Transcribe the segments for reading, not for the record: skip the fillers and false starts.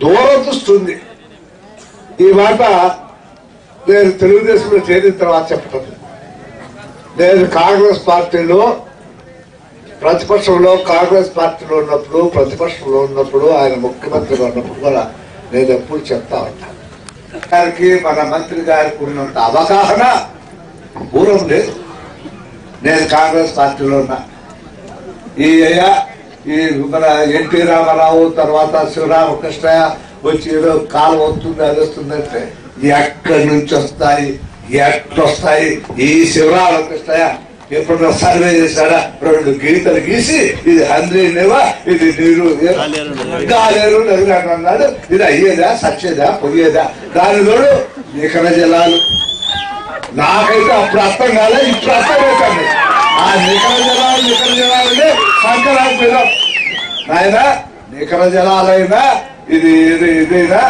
దూరదృష్టి. ఈ మాట నేను తెలుగుదేశంలో చేరిన తర్వాత చెప్పటం. నేను కాంగ్రెస్ పార్టీలో ప్రతిపక్షంలో కాంగ్రెస్ పార్టీలో ఉన్నప్పుడు ప్రతిపక్షంలో ఉన్నప్పుడు ఆయన ముఖ్యమంత్రిగా ఉన్నప్పుడు కూడా నేను ఎప్పుడు చెప్తా ఉంటాను. గారికి మన మంత్రి గారికి ఉన్నంత అవగాహన పూర్వం లేదు. నేను కాంగ్రెస్ పార్టీలో ఉన్నా. ఈ మన ఎన్టీ రామారావు తర్వాత శివరామకృష్ణయ్య వచ్చి ఏదో కాలం వస్తుంది అది వస్తుందంటే ఎక్కడి నుంచి వస్తాయి ఎట్లొస్తాయి? ఈ శివరామకృష్ణయ్య ఎప్పుడన్నా సర్వే చేశాడా? 2 గీతలు గీసి ఇది 100 ఇది నీరు గాలేరు నరుగాడు అన్నాడు. ఇది అయ్యేదా సచ్చేదా పోయేదా? దానిలోడు నికర జలాలు. నాకైతే అప్పుడు అర్థం కాలే, ఇప్పుడు అర్థమవుతుంది. ఆ నికర జలాలనే సంకరాలు నాయన. నికర జలాలైనా ఇది ఇదైనా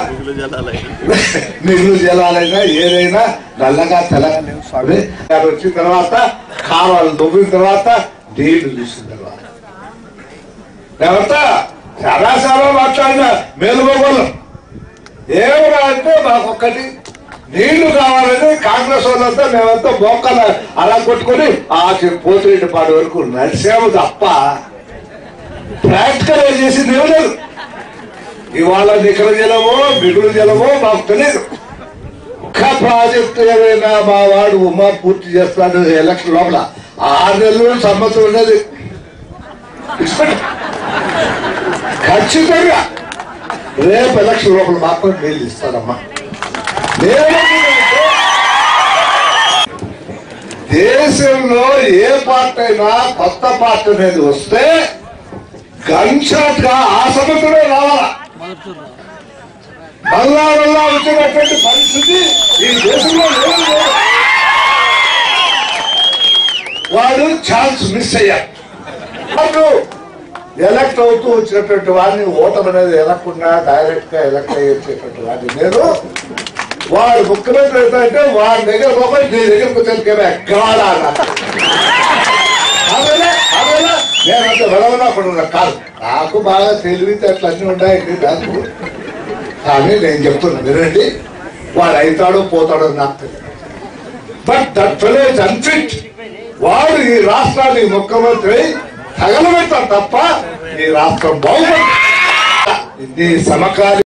మిగులు జలాలైనా ఏదైనా నల్లగా తెల్లగా లేవు స్వామి. వచ్చిన తర్వాత కాలువలు దొబ్బిన తర్వాత నీళ్లు తీసిన తర్వాత మేమంతా చాలా చాలా మాట్లాడిన మేలుగోగోళ్ళు ఏమన్నా అంటే మాకొక్కటి నీళ్లు కావాలని కాంగ్రెస్ వాళ్ళంతా మేమంతా మోకాల అలా కొట్టుకొని ఆ పోతిరెడ్డిపాడు వరకు నడిచాము తప్ప ప్రాక్టికల్ చేసింది ఏమి లేదు. ఇవాళ నికర జలమో మిగులు జలమో మాకు తెలియదు. ఒక్క ప్రాజెక్టు ఏదైనా మా వాడు ఉమా పూర్తి చేస్తాడు ఎలక్షన్ లోపల 6 నెలలు సంవత్సరం ఉన్నది ఖచ్చితంగా రేపు ఎలక్షన్ లోపల మాత్రం నీళ్ళు ఇస్తాడమ్మా. దేశంలో ఏ పార్టీ అయినా కొత్త పార్టీ అనేది వస్తే గన్ షాట్ గా ఆ సమయంలో రావాలా. మళ్ళా వచ్చినటువంటి పరిస్థితి ఈ దేశంలో లేదు. వాడు ఛాన్స్ మిస్ అయ్యాడు. ఎలక్ట్ అవుతూ వచ్చినటువంటి వాడిని ఓటమి అనేది ఎలక్కుండా డైరెక్ట్ గా ఎలక్ట్ అయ్యేటువంటి వాడిని నేను వాడు ముఖ్యమంత్రి అయితే వాడి దగ్గర పోయి నీ దగ్గరకు తెలికేమే ఎక్కడా నేనంత వెలవనప్పుడు కాదు. నాకు బాగా తెలివితేటలు అన్నీ ఉన్నాయండి నాకు. కానీ నేను చెప్తున్నా వినండి, వాడు అవుతాడో పోతాడో నాకు తెలియదు. But that fellow is unfit. వాడు ఈ రాష్ట్రాన్ని ముఖ్యమంత్రి తగలబెడతాడు తప్ప ఈ రాష్ట్రం బాగుపడుతుంది. ఇది సమకాలీన